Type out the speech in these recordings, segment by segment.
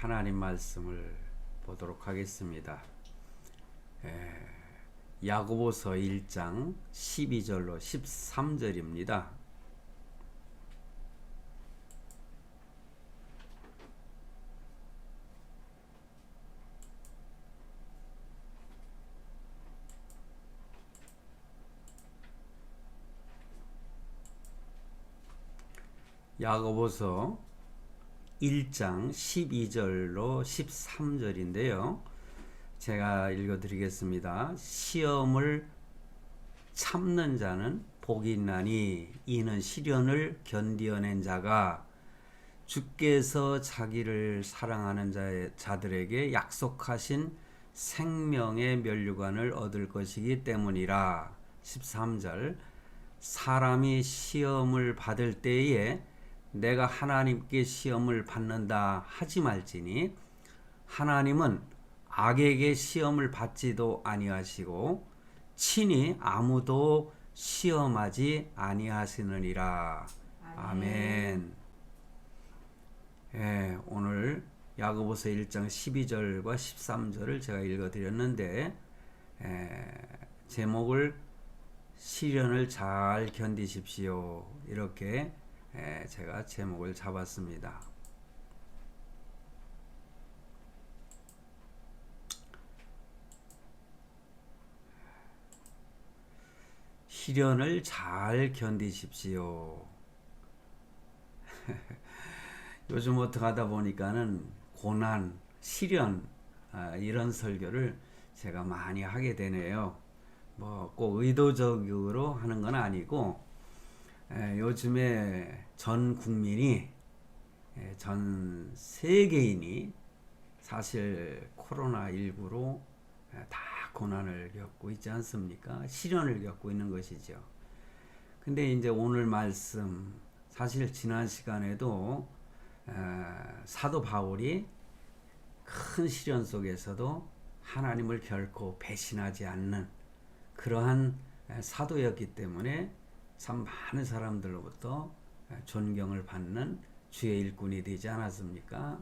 하나님 말씀을 보도록 하겠습니다. 야고보서 1장 12절로 13절입니다. 야고보서 1장 12절로 13절인데요. 제가 읽어드리겠습니다. 시험을 참는 자는 복이 있나니 이는 시련을 견디어낸 자가 주께서 자기를 사랑하는 자들에게 약속하신 생명의 면류관을 얻을 것이기 때문이라. 13절 사람이 시험을 받을 때에 내가 하나님께 시험을 받는다 하지 말지니 하나님은 악에게 시험을 받지도 아니하시고 친히 아무도 시험하지 아니하시느니라. 아멘. 오늘 야고보서 1장 12절과 13절을 제가 읽어드렸는데 제목을 시련을 잘 견디십시오. 이렇게 제가 제목을 잡았습니다. 시련을 잘 견디십시오. 요즘 어떻게 하다 보니까는 고난, 시련 이런 설교를 제가 많이 하게 되네요. 뭐 꼭 의도적으로 하는 건 아니고 요즘에 전 국민이 전 세계인이 사실 코로나19로 다 고난을 겪고 있지 않습니까? 시련을 겪고 있는 것이죠. 근데 이제 오늘 말씀 사실 지난 시간에도 사도 바울이 큰 시련 속에서도 하나님을 결코 배신하지 않는 그러한 사도였기 때문에 참 많은 사람들로부터 존경을 받는 주의 일꾼이 되지 않았습니까?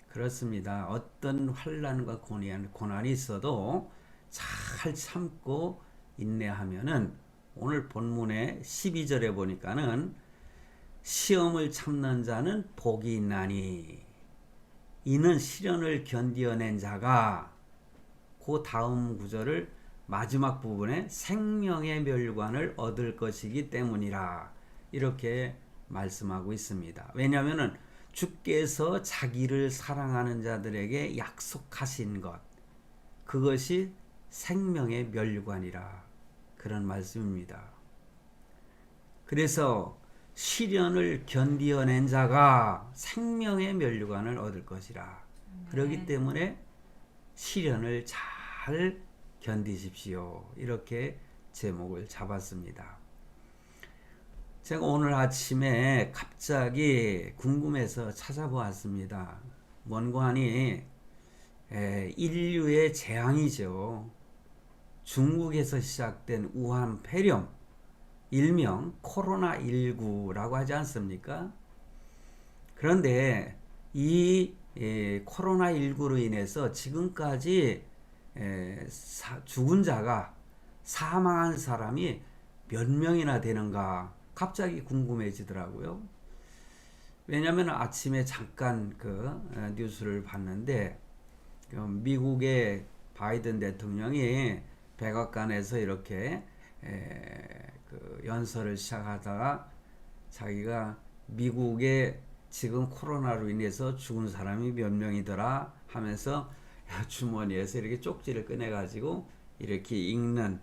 그렇습니다. 어떤 환난과 고난이 있어도 잘 참고 인내하면은 오늘 본문의 12절에 보니까는 시험을 참는 자는 복이 있나니 이는 시련을 견디어낸 자가 그 다음 구절을 마지막 부분에 생명의 멸관을 얻을 것이기 때문이라 이렇게 말씀하고 있습니다. 왜냐하면 주께서 자기를 사랑하는 자들에게 약속하신 것 그것이 생명의 멸관이라 그런 말씀입니다. 그래서 시련을 견디어낸 자가 생명의 멸관을 얻을 것이라. 그렇기 때문에 시련을 잘 견디십시오. 이렇게 제목을 잡았습니다. 제가 오늘 아침에 갑자기 궁금해서 찾아보았습니다. 뭔고 하니 인류의 재앙이죠. 중국에서 시작된 우한 폐렴, 일명 코로나19라고 하지 않습니까? 그런데 이 코로나19로 인해서 지금까지 죽은 자가 사망한 사람이 몇 명이나 되는가 갑자기 궁금해지더라고요. 왜냐하면 아침에 잠깐 그 뉴스를 봤는데 미국의 바이든 대통령이 백악관에서 이렇게 그 연설을 시작하다가 자기가 미국의 지금 코로나로 인해서 죽은 사람이 몇 명이더라 하면서 주머니에서 이렇게 쪽지를 꺼내가지고 이렇게 읽는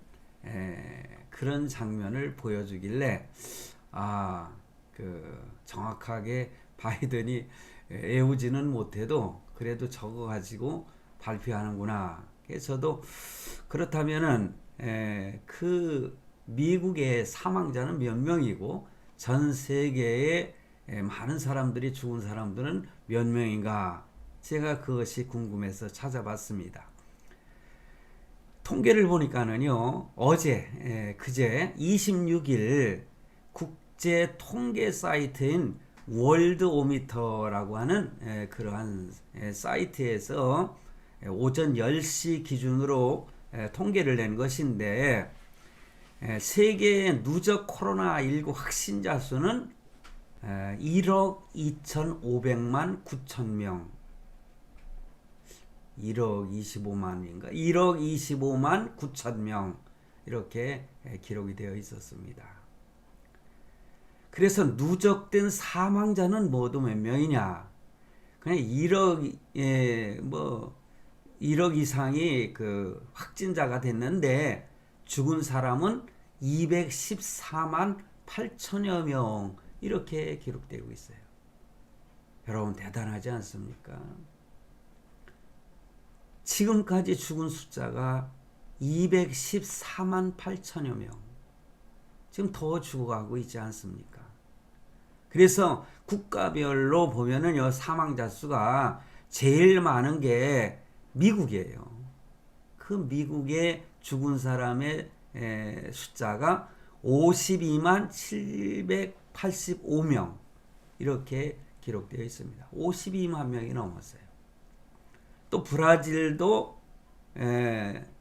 그런 장면을 보여주길래 정확하게 바이든이 외우지는 못해도 그래도 적어가지고 발표하는구나. 그래서 저도 그렇다면은 그 미국의 사망자는 몇 명이고 전 세계에 많은 사람들이 죽은 사람들은 몇 명인가? 제가 그것이 궁금해서 찾아봤습니다. 통계를 보니까는요, 그제 26일 국제 통계 사이트인 월드오미터라고 하는 그러한 사이트에서 오전 10시 기준으로 통계를 낸 것인데 세계의 누적 코로나19 확진자 수는 1억 2,500만 9천 명, 1억 25만인가? 1억 25만 9천 명 이렇게 기록이 되어 있었습니다. 그래서 누적된 사망자는 모두 몇 명이냐? 그냥 1억 1억 이상이 그 확진자가 됐는데 죽은 사람은 214만 8천여 명 이렇게 기록되고 있어요. 여러분 대단하지 않습니까? 지금까지 죽은 숫자가 214만 8천여 명. 지금 더 죽어가고 있지 않습니까? 그래서 국가별로 보면은요, 사망자 수가 제일 많은 게 미국이에요. 그 미국의 죽은 사람의 숫자가 52만 785명 이렇게 기록되어 있습니다. 52만 명이 넘었어요. 또 브라질도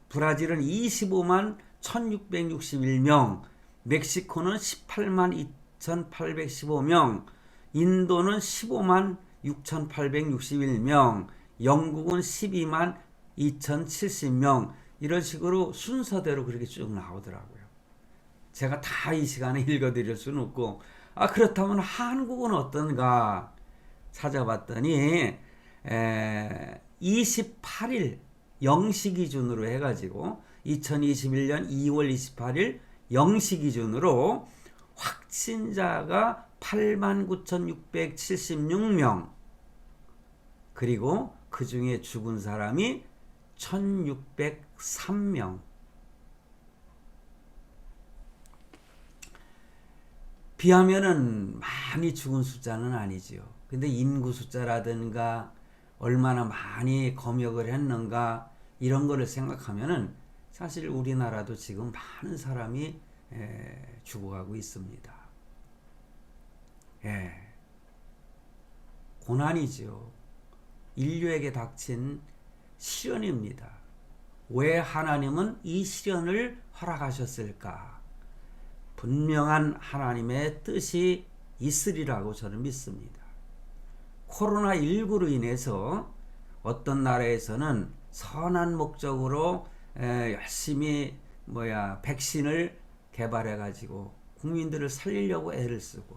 브라질은 25만 1661명, 멕시코는 18만 2815명, 인도는 15만 6861명, 영국은 12만 2070명 이런 식으로 순서대로 그렇게 쭉 나오더라고요. 제가 다 이 시간에 읽어드릴 수는 없고 그렇다면 한국은 어떤가 찾아봤더니 28일 0시 기준으로 해가지고 2021년 2월 28일 0시 기준으로 확진자가 89,676명 그리고 그 중에 죽은 사람이 1,603명. 비하면은 많이 죽은 숫자는 아니지요. 근데 인구 숫자라든가 얼마나 많이 검역을 했는가 이런 거를 생각하면은 사실 우리나라도 지금 많은 사람이 죽어가고 있습니다. 고난이죠. 인류에게 닥친 시련입니다. 왜 하나님은 이 시련을 허락하셨을까? 분명한 하나님의 뜻이 있으리라고 저는 믿습니다. 코로나19로 인해서 어떤 나라에서는 선한 목적으로 열심히 백신을 개발해 가지고 국민들을 살리려고 애를 쓰고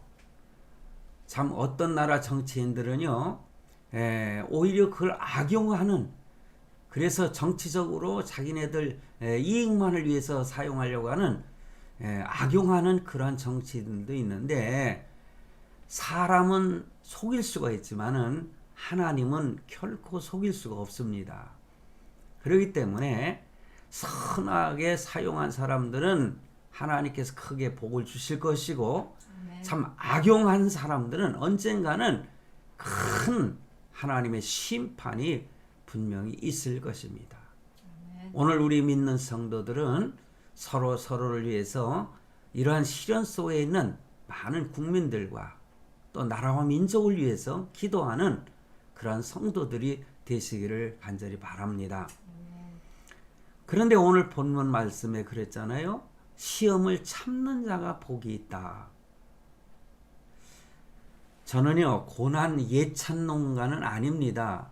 참 어떤 나라 정치인들은요 오히려 그걸 악용하는 그래서 정치적으로 자기네들 이익만을 위해서 사용하려고 하는 악용하는 그러한 정치인들도 있는데 사람은 속일 수가 있지만은 하나님은 결코 속일 수가 없습니다. 그렇기 때문에 선하게 사용한 사람들은 하나님께서 크게 복을 주실 것이고 참 악용한 사람들은 언젠가는 큰 하나님의 심판이 분명히 있을 것입니다. 오늘 우리 믿는 성도들은 서로를 위해서 이러한 시련 속에 있는 많은 국민들과 또 나라와 민족을 위해서 기도하는 그러한 성도들이 되시기를 간절히 바랍니다. 그런데 오늘 본문 말씀에 그랬잖아요. 시험을 참는 자가 복이 있다. 저는요 고난 예찬론가는 아닙니다.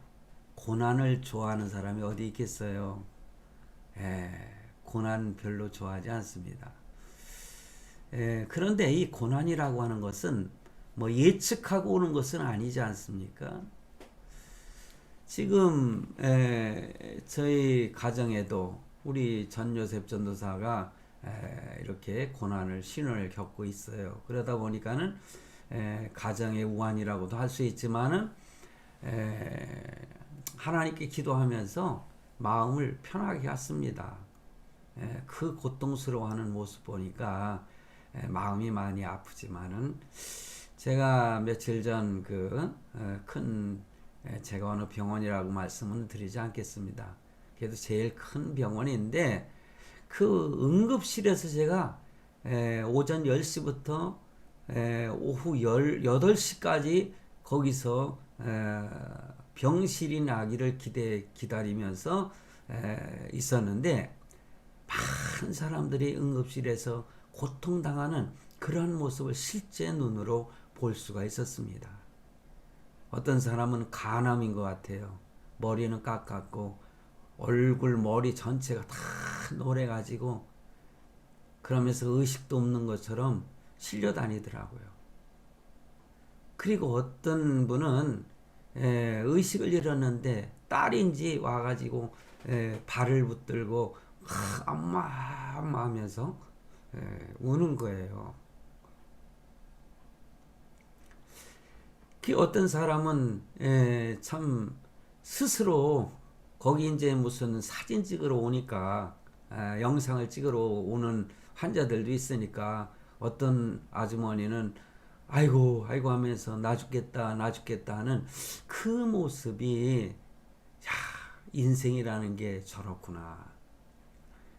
고난을 좋아하는 사람이 어디 있겠어요? 고난 별로 좋아하지 않습니다. 그런데 이 고난이라고 하는 것은 뭐 예측하고 오는 것은 아니지 않습니까? 지금 저희 가정에도 우리 전요셉 전도사가 이렇게 고난을 시련을 겪고 있어요. 그러다 보니까는 가정의 우환이라고도 할 수 있지만은 하나님께 기도하면서 마음을 편하게 했습니다. 그 고통스러워하는 모습 보니까 마음이 많이 아프지만은 제가 며칠 전 제가 어느 병원이라고 말씀은 드리지 않겠습니다. 그래도 제일 큰 병원인데 그 응급실에서 제가 오전 10시부터 오후 8시까지 거기서 병실이 나기를 기다리면서 있었는데 많은 사람들이 응급실에서 고통당하는 그런 모습을 실제 눈으로 볼 수가 있었습니다. 어떤 사람은 간암인 것 같아요. 머리는 깎았고 얼굴 머리 전체가 다 노래가지고 그러면서 의식도 없는 것처럼 실려 다니더라고요. 그리고 어떤 분은 의식을 잃었는데 딸인지 와가지고 발을 붙들고 엄마 엄마 하면서 우는 거예요. 그 어떤 사람은 참 스스로 거기 이제 무슨 사진 찍으러 오니까 영상을 찍으러 오는 환자들도 있으니까 어떤 아주머니는 아이고 아이고 하면서 나 죽겠다 나 죽겠다 하는 그 모습이 야 인생이라는 게 저렇구나.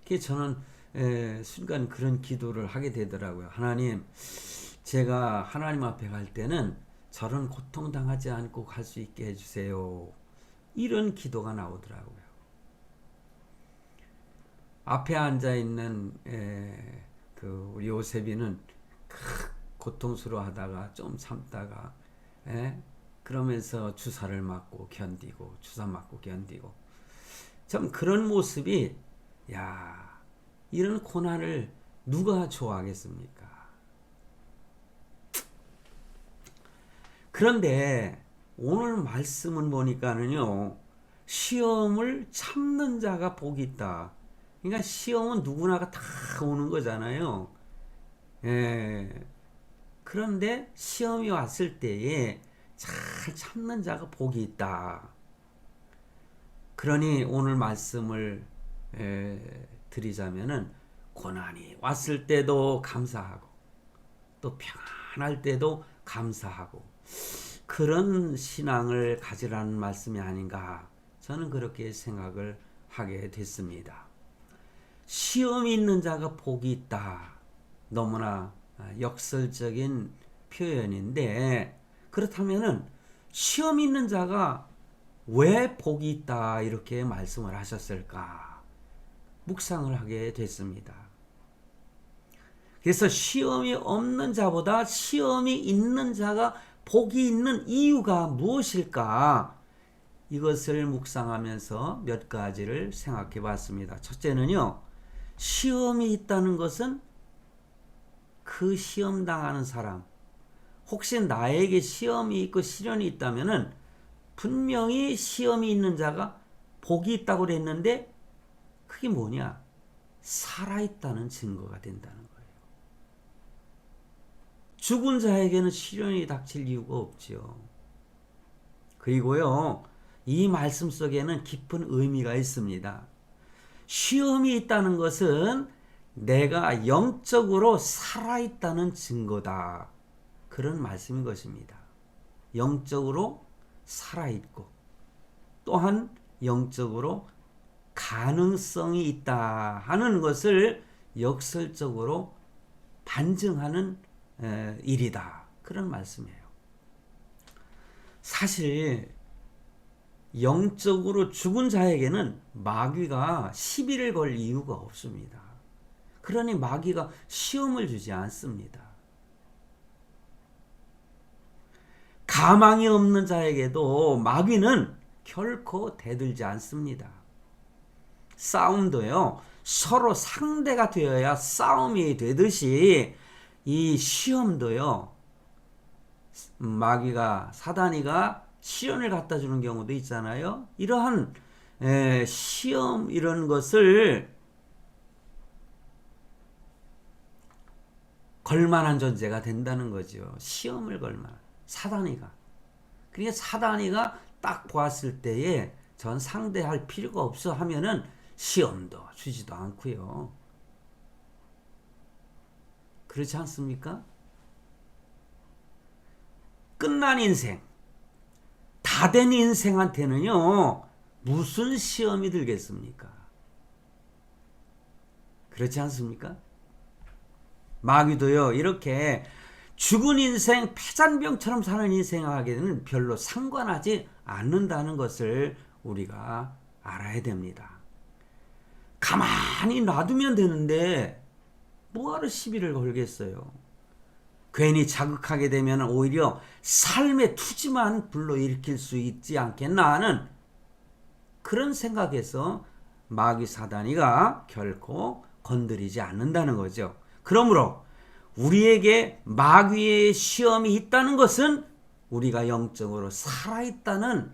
그래서 저는 순간 그런 기도를 하게 되더라고요. 하나님, 제가 하나님 앞에 갈 때는 저런 고통당하지 않고 갈 수 있게 해주세요. 이런 기도가 나오더라고요. 앞에 앉아 있는 그 우리 요셉이는 고통스러워하다가 좀 참다가 그러면서 주사를 맞고 견디고 주사 맞고 견디고 참 그런 모습이 야 이런 고난을 누가 좋아하겠습니까? 그런데 오늘 말씀을 보니까는요 시험을 참는 자가 복이 있다. 그러니까 시험은 누구나가 다 오는 거잖아요. 그런데 시험이 왔을 때에 잘 참는 자가 복이 있다. 그러니 오늘 말씀을 드리자면은 고난이 왔을 때도 감사하고 또 평안할 때도 감사하고 그런 신앙을 가지라는 말씀이 아닌가 저는 그렇게 생각을 하게 됐습니다. 시험이 있는 자가 복이 있다. 너무나 역설적인 표현인데 그렇다면은 시험이 있는 자가 왜 복이 있다 이렇게 말씀을 하셨을까 묵상을 하게 됐습니다. 그래서 시험이 없는 자보다 시험이 있는 자가 복이 있는 이유가 무엇일까 이것을 묵상하면서 몇 가지를 생각해 봤습니다. 첫째는요 시험이 있다는 것은 그 시험 당하는 사람 혹시 나에게 시험이 있고 시련이 있다면은 분명히 시험이 있는 자가 복이 있다고 그랬는데 그게 뭐냐? 살아있다는 증거가 된다는 거예요. 죽은 자에게는 시련이 닥칠 이유가 없죠. 그리고요 이 말씀 속에는 깊은 의미가 있습니다. 시험이 있다는 것은 내가 영적으로 살아있다는 증거다. 그런 말씀인 것입니다. 영적으로 살아있고 또한 영적으로 가능성이 있다 하는 것을 역설적으로 반증하는 일이다. 그런 말씀이에요. 사실 영적으로 죽은 자에게는 마귀가 시비를 걸 이유가 없습니다. 그러니 마귀가 시험을 주지 않습니다. 가망이 없는 자에게도 마귀는 결코 대들지 않습니다. 싸움도요 서로 상대가 되어야 싸움이 되듯이 이 시험도요 마귀가 사단이가 시련을 갖다 주는 경우도 있잖아요. 이러한 시험 이런 것을 걸만한 존재가 된다는 거죠. 시험을 걸만한 사단이가. 그러니까 사단이가 딱 보았을 때에 전 상대할 필요가 없어 하면은 시험도 주지도 않고요. 그렇지 않습니까? 끝난 인생 다 된 인생한테는요 무슨 시험이 들겠습니까? 그렇지 않습니까? 마귀도요 이렇게 죽은 인생, 패잔병처럼 사는 인생에게는 별로 상관하지 않는다는 것을 우리가 알아야 됩니다. 가만히 놔두면 되는데 뭐하러 시비를 걸겠어요. 괜히 자극하게 되면 오히려 삶의 투지만 불러일으킬 수 있지 않겠나 하는 그런 생각에서 마귀 사단이가 결코 건드리지 않는다는 거죠. 그러므로 우리에게 마귀의 시험이 있다는 것은 우리가 영적으로 살아있다는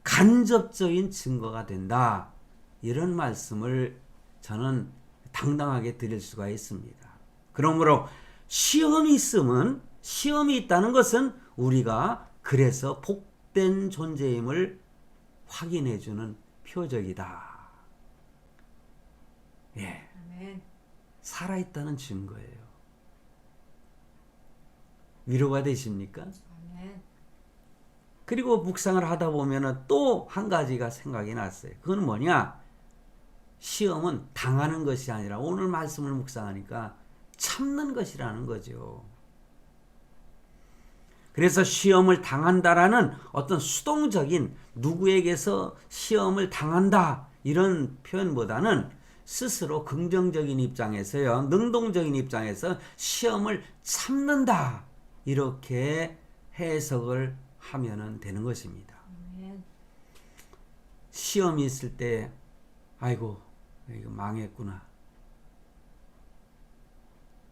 간접적인 증거가 된다. 이런 말씀을 저는 당당하게 드릴 수가 있습니다. 그러므로 시험이 있으면, 시험이 있다는 것은 우리가 그래서 복된 존재임을 확인해 주는 표적이다. 예. 아멘. 살아있다는 증거예요. 위로가 되십니까? 아멘. 그리고 묵상을 하다 보면 또 한 가지가 생각이 났어요. 그건 뭐냐? 시험은 당하는 것이 아니라 오늘 말씀을 묵상하니까 참는 것이라는 거죠. 그래서 시험을 당한다라는 어떤 수동적인 누구에게서 시험을 당한다 이런 표현보다는 스스로 긍정적인 입장에서요, 능동적인 입장에서 시험을 참는다 이렇게 해석을 하면 되는 것입니다. 아멘. 시험이 있을 때 아이고 이거 망했구나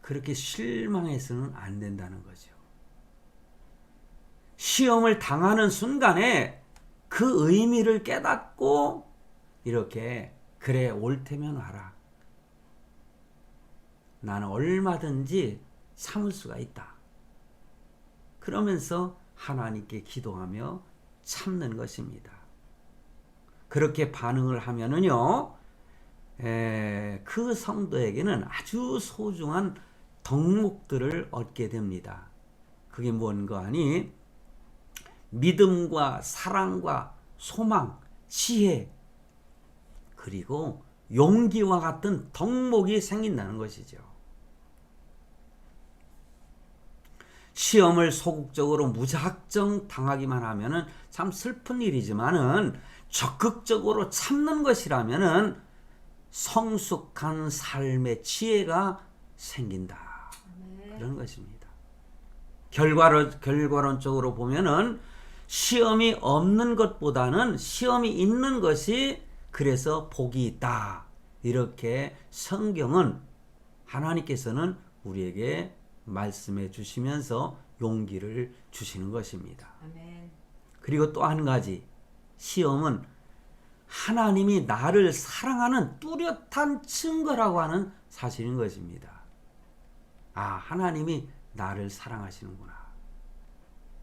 그렇게 실망해서는 안 된다는 거죠. 시험을 당하는 순간에 그 의미를 깨닫고 이렇게 그래 옳다면 와라. 나는 얼마든지 참을 수가 있다. 그러면서 하나님께 기도하며 참는 것입니다. 그렇게 반응을 하면은요, 그 성도에게는 아주 소중한 덕목들을 얻게 됩니다. 그게 뭔가 하니 믿음과 사랑과 소망, 지혜 그리고 용기와 같은 덕목이 생긴다는 것이죠. 시험을 소극적으로 무작정 당하기만 하면은 참 슬픈 일이지만은 적극적으로 참는 것이라면은 성숙한 삶의 지혜가 생긴다. 아멘. 그런 것입니다. 결과론적으로 보면은 시험이 없는 것보다는 시험이 있는 것이 그래서 복이 있다. 이렇게 성경은 하나님께서는 우리에게 말씀해 주시면서 용기를 주시는 것입니다. 아멘. 그리고 또 한 가지, 시험은 하나님이 나를 사랑하는 뚜렷한 증거라고 하는 사실인 것입니다. 아, 하나님이 나를 사랑하시는구나.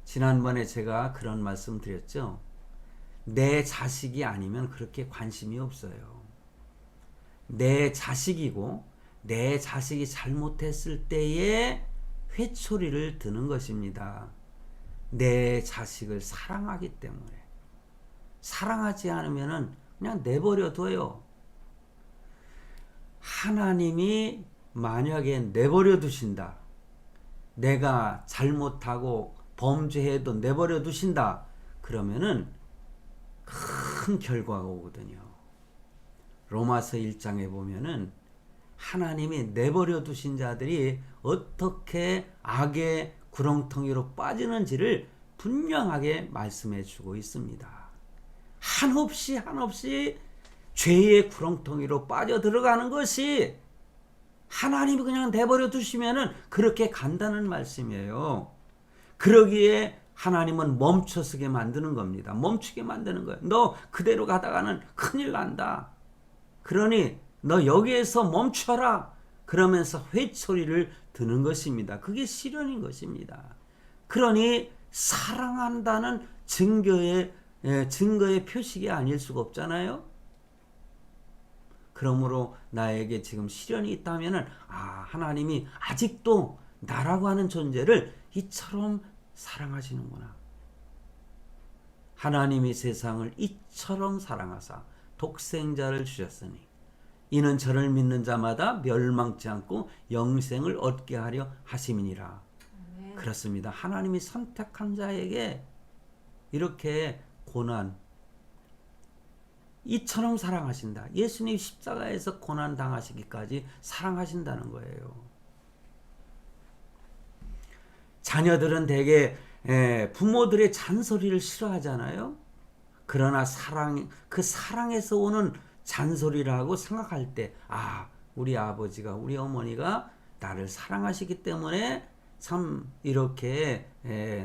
지난번에 제가 그런 말씀 드렸죠. 내 자식이 아니면 그렇게 관심이 없어요. 내 자식이고 내 자식이 잘못했을 때에 회초리를 드는 것입니다. 내 자식을 사랑하기 때문에. 사랑하지 않으면 그냥 내버려둬요. 하나님이 만약에 내버려 두신다. 내가 잘못하고 범죄해도 내버려 두신다. 그러면은 큰 결과가 오거든요. 로마서 1장에 보면은 하나님이 내버려 두신 자들이 어떻게 악의 구렁텅이로 빠지는지를 분명하게 말씀해 주고 있습니다. 한없이 한없이 죄의 구렁텅이로 빠져 들어가는 것이 하나님이 그냥 내버려 두시면은 그렇게 간다는 말씀이에요. 그러기에 하나님은 멈춰서게 만드는 겁니다. 멈추게 만드는 거예요. 너 그대로 가다가는 큰일 난다. 그러니 너 여기에서 멈춰라. 그러면서 회초리를 드는 것입니다. 그게 시련인 것입니다. 그러니 사랑한다는 증거의 표식이 아닐 수가 없잖아요. 그러므로 나에게 지금 시련이 있다면은 하나님이 아직도 나라고 하는 존재를 이처럼 사랑하시는구나. 하나님이 세상을 이처럼 사랑하사 독생자를 주셨으니 이는 저를 믿는 자마다 멸망치 않고 영생을 얻게 하려 하심이니라. 그렇습니다. 하나님이 선택한 자에게 이렇게 고난, 이처럼 사랑하신다. 예수님 십자가에서 고난 당하시기까지 사랑하신다는 거예요. 자녀들은 대개 부모들의 잔소리를 싫어하잖아요. 그러나 그 사랑에서 오는 잔소리라고 생각할 때, 우리 아버지가, 우리 어머니가 나를 사랑하시기 때문에 참 이렇게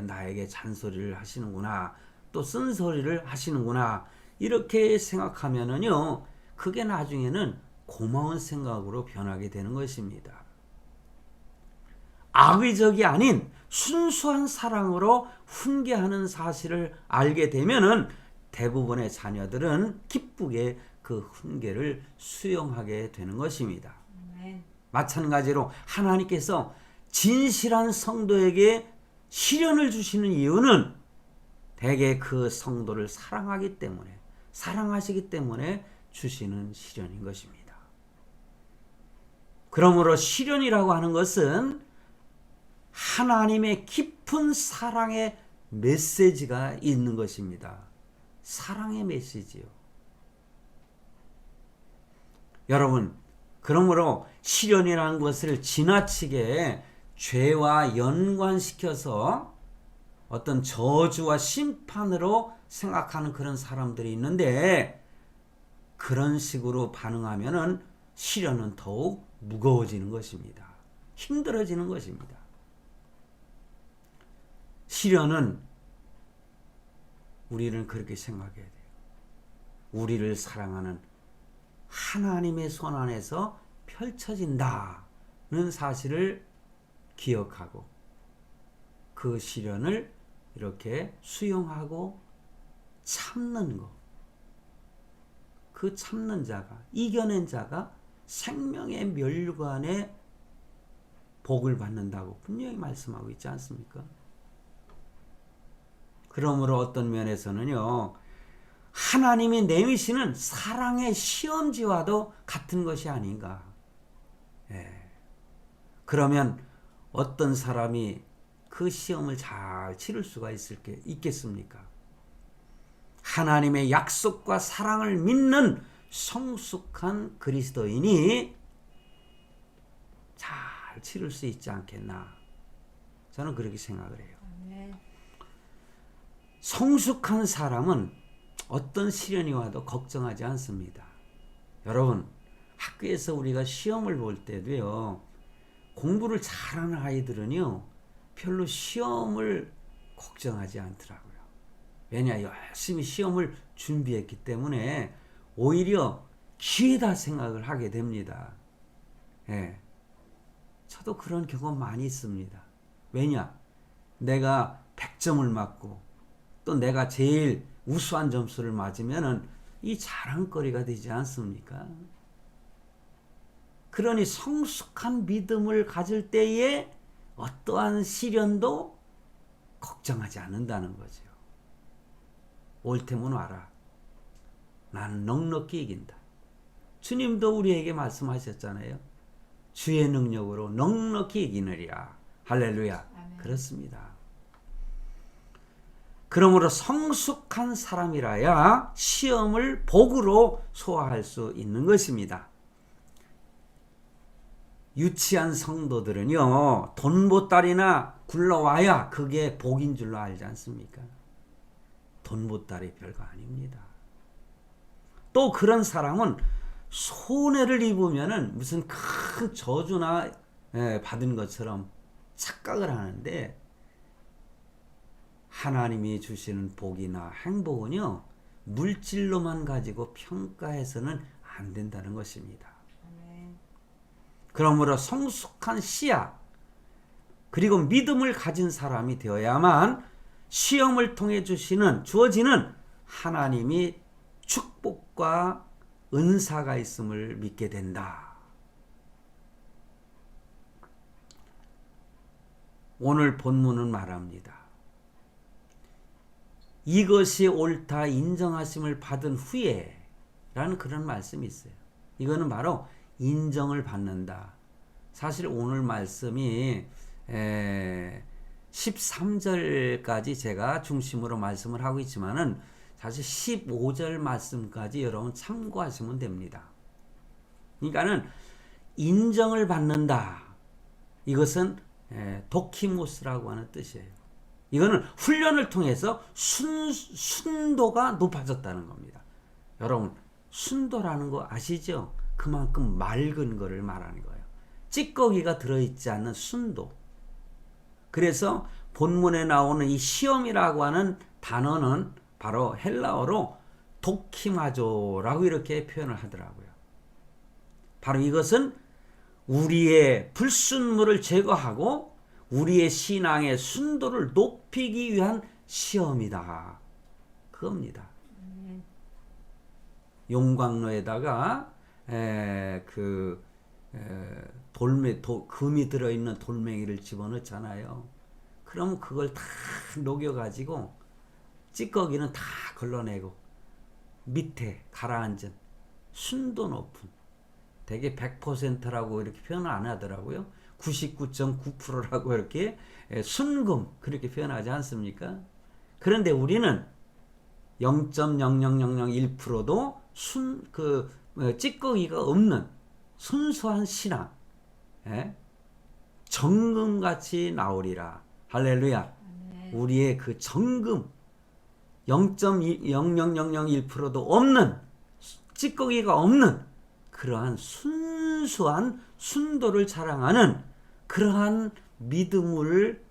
나에게 잔소리를 하시는구나, 또 쓴소리를 하시는구나, 이렇게 생각하면은요, 그게 나중에는 고마운 생각으로 변하게 되는 것입니다. 악의적이 아닌 순수한 사랑으로 훈계하는 사실을 알게 되면은 대부분의 자녀들은 기쁘게 그 훈계를 수용하게 되는 것입니다. 마찬가지로 하나님께서 진실한 성도에게 시련을 주시는 이유는 대개 그 성도를 사랑하시기 때문에 주시는 시련인 것입니다. 그러므로 시련이라고 하는 것은 하나님의 깊은 사랑의 메시지가 있는 것입니다. 사랑의 메시지요. 여러분, 그러므로 시련이라는 것을 지나치게 죄와 연관시켜서 어떤 저주와 심판으로 생각하는 그런 사람들이 있는데, 그런 식으로 반응하면은 시련은 더욱 무거워지는 것입니다. 힘들어지는 것입니다. 시련은 우리는 그렇게 생각해야 돼요. 우리를 사랑하는 하나님의 손 안에서 펼쳐진다는 사실을 기억하고 그 시련을 이렇게 수용하고 참는 것. 그 참는 자가, 이겨낸 자가 생명의 멸류관에 복을 받는다고 분명히 말씀하고 있지 않습니까? 그러므로 어떤 면에서는요, 하나님이 내미시는 사랑의 시험지와도 같은 것이 아닌가. 그러면 어떤 사람이 그 시험을 잘 치를 수가 있겠습니까? 하나님의 약속과 사랑을 믿는 성숙한 그리스도인이 잘 치를 수 있지 않겠나. 저는 그렇게 생각을 해요. 성숙한 사람은 어떤 시련이 와도 걱정하지 않습니다. 여러분, 학교에서 우리가 시험을 볼 때도요, 공부를 잘하는 아이들은요, 별로 시험을 걱정하지 않더라고요. 왜냐, 열심히 시험을 준비했기 때문에 오히려 기회다 생각을 하게 됩니다. 저도 그런 경험 많이 있습니다. 왜냐, 내가 100점을 맞고 또 내가 제일 우수한 점수를 맞으면은 이 자랑거리가 되지 않습니까? 그러니 성숙한 믿음을 가질 때에 어떠한 시련도 걱정하지 않는다는 거죠. 올 테면 와라. 나는 넉넉히 이긴다. 주님도 우리에게 말씀하셨잖아요. 주의 능력으로 넉넉히 이기느리라. 할렐루야. 아멘. 그렇습니다. 그러므로 성숙한 사람이라야 시험을 복으로 소화할 수 있는 것입니다. 유치한 성도들은요, 돈 보따리나 굴러와야 그게 복인 줄로 알지 않습니까? 돈 보따리 별거 아닙니다. 또 그런 사람은 손해를 입으면은 무슨 큰 저주나 받은 것처럼 착각을 하는데, 하나님이 주시는 복이나 행복은요, 물질로만 가지고 평가해서는 안 된다는 것입니다. 그러므로 성숙한 씨앗, 그리고 믿음을 가진 사람이 되어야만 시험을 통해 주어지는 하나님이 축복과 은사가 있음을 믿게 된다. 오늘 본문은 말합니다. 이것이 옳다 인정하심을 받은 후에 라는 그런 말씀이 있어요. 이거는 바로 인정을 받는다. 사실 오늘 말씀이 13절까지 제가 중심으로 말씀을 하고 있지만은 사실 15절 말씀까지 여러분 참고하시면 됩니다. 그러니까는 인정을 받는다. 이것은 도키모스라고 하는 뜻이에요. 이거는 훈련을 통해서 순도가 높아졌다는 겁니다. 여러분, 순도라는 거 아시죠? 그만큼 맑은 거를 말하는 거예요. 찌꺼기가 들어있지 않는 순도. 그래서 본문에 나오는 이 시험이라고 하는 단어는 바로 헬라어로 도키마조라고 이렇게 표현을 하더라고요. 바로 이것은 우리의 불순물을 제거하고 우리의 신앙의 순도를 높이기 위한 시험이다. 그겁니다. 용광로에다가 금이 들어있는 돌멩이를 집어넣잖아요. 그럼 그걸 다 녹여가지고 찌꺼기는 다 걸러내고 밑에 가라앉은 순도 높은 되게 100%라고 이렇게 표현을 안 하더라고요. 99.9%라고 이렇게 순금 그렇게 표현하지 않습니까? 그런데 우리는 0.00001%도 찌꺼기가 없는 순수한 신앙, 정금같이 나오리라. 할렐루야. 네. 우리의 그 정금 0.00001%도 없는 찌꺼기가 없는 그러한 순수한 순도를 자랑하는 그러한 믿음을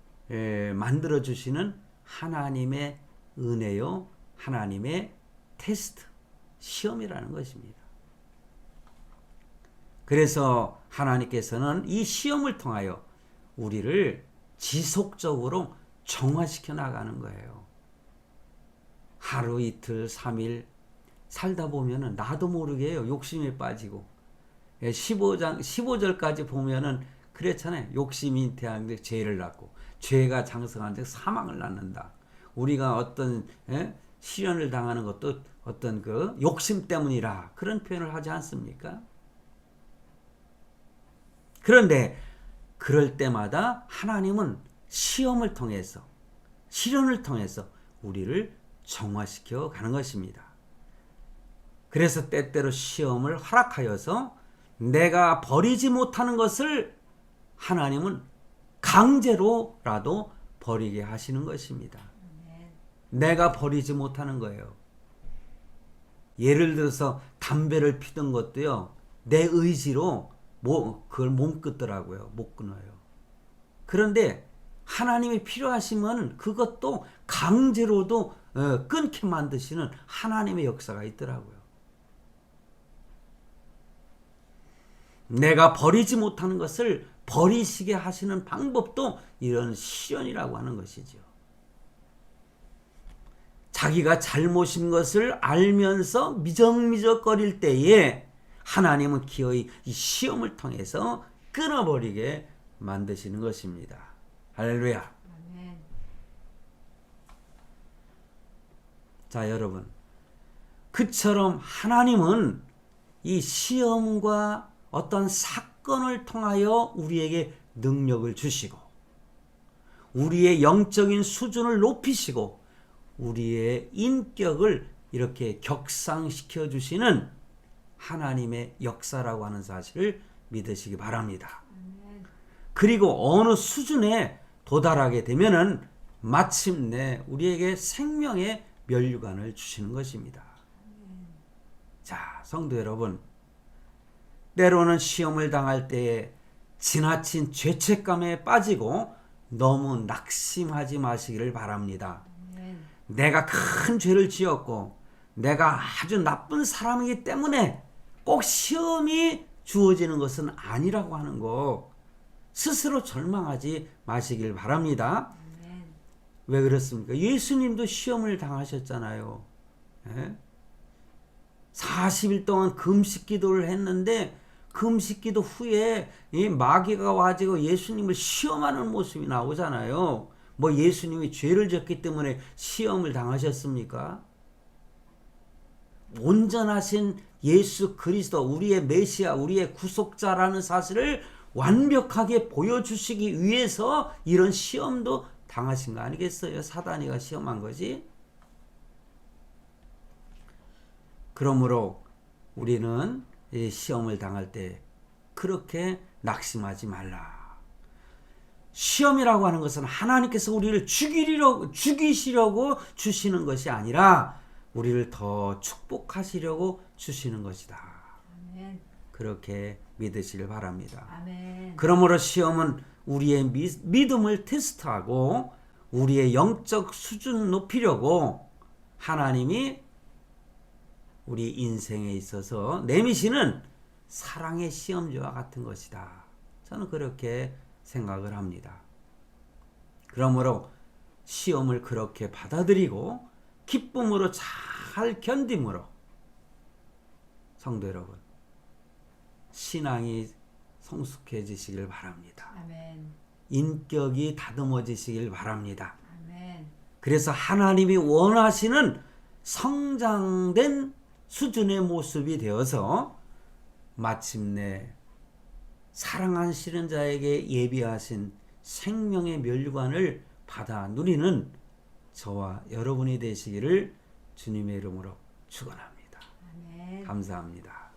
만들어 주시는 하나님의 은혜요, 하나님의 테스트, 시험이라는 것입니다. 그래서 하나님께서는 이 시험을 통하여 우리를 지속적으로 정화시켜 나가는 거예요. 하루 이틀 3일 살다 보면은 나도 모르게 욕심에 빠지고 15절까지 보면은 그랬잖아요. 욕심이 태양에 죄를 낳고 죄가 장성한 데 사망을 낳는다. 우리가 어떤 시련을 당하는 것도 어떤 그 욕심 때문이라 그런 표현을 하지 않습니까? 그런데 그럴 때마다 하나님은 시험을 통해서 시련을 통해서 우리를 정화시켜 가는 것입니다. 그래서 때때로 시험을 허락하여서 내가 버리지 못하는 것을 하나님은 강제로라도 버리게 하시는 것입니다. 내가 버리지 못하는 거예요. 예를 들어서 담배를 피던 것도요, 내 의지로 그걸 못 끊더라고요. 못 끊어요. 그런데 하나님이 필요하시면 그것도 강제로도 끊게 만드시는 하나님의 역사가 있더라고요. 내가 버리지 못하는 것을 버리시게 하시는 방법도 이런 시련이라고 하는 것이죠. 자기가 잘못인 것을 알면서 미적미적거릴 때에 하나님은 기어이 이 시험을 통해서 끊어버리게 만드시는 것입니다. 할렐루야. 아멘. 자, 여러분, 그처럼 하나님은 이 시험과 어떤 사건을 통하여 우리에게 능력을 주시고 우리의 영적인 수준을 높이시고 우리의 인격을 이렇게 격상시켜 주시는 하나님의 역사라고 하는 사실을 믿으시기 바랍니다. 그리고 어느 수준에 도달하게 되면은 마침내 우리에게 생명의 면류관을 주시는 것입니다. 자, 성도 여러분, 때로는 시험을 당할 때에 지나친 죄책감에 빠지고 너무 낙심하지 마시기를 바랍니다. 내가 큰 죄를 지었고 내가 아주 나쁜 사람이기 때문에 꼭 시험이 주어지는 것은 아니라고 하는 거 스스로 절망하지 마시길 바랍니다. 왜 그렇습니까? 예수님도 시험을 당하셨잖아요. 40일 동안 금식 기도를 했는데 금식 기도 후에 이 마귀가 와가지고 예수님을 시험하는 모습이 나오잖아요. 뭐 예수님이 죄를 졌기 때문에 시험을 당하셨습니까? 온전하신 예수 그리스도, 우리의 메시아, 우리의 구속자라는 사실을 완벽하게 보여주시기 위해서 이런 시험도 당하신 거 아니겠어요? 사단이가 시험한 거지. 그러므로 우리는 이 시험을 당할 때 그렇게 낙심하지 말라. 시험이라고 하는 것은 하나님께서 우리를 죽이시려고 주시는 것이 아니라 우리를 더 축복하시려고 주시는 것이다. 아멘. 그렇게 믿으시길 바랍니다. 아멘. 그러므로 시험은 우리의 믿음을 테스트하고 우리의 영적 수준 높이려고 하나님이 우리 인생에 있어서 내미시는 사랑의 시험지와 같은 것이다. 저는 그렇게 생각을 합니다. 그러므로 시험을 그렇게 받아들이고 기쁨으로 잘 견딤으로 성도 여러분, 신앙이 성숙해지시길 바랍니다. 아멘. 인격이 다듬어지시길 바랍니다. 아멘. 그래서 하나님이 원하시는 성장된 수준의 모습이 되어서 마침내 사랑하시는 자에게 예비하신 생명의 멸류관을 받아 누리는 저와 여러분이 되시기를 주님의 이름으로 축원합니다. 아멘. 감사합니다.